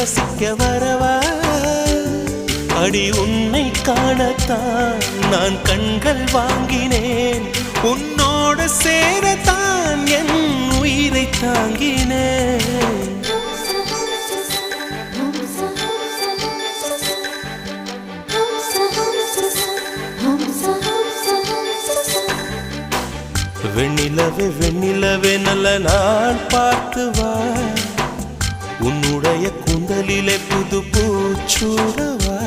ரசிக்க வரவா அடி உன்னை காணத்தான் நான் கண்கள் வாங்கினேன் உன்னோட சேரத்தான் என் உயிரை தாங்கினேன் வெண்ணிலவே வெண்ணிலவே நல்ல நாள் பார்த்து வா உன்னுடைய கூந்தலிலே புது பூச்சூடவா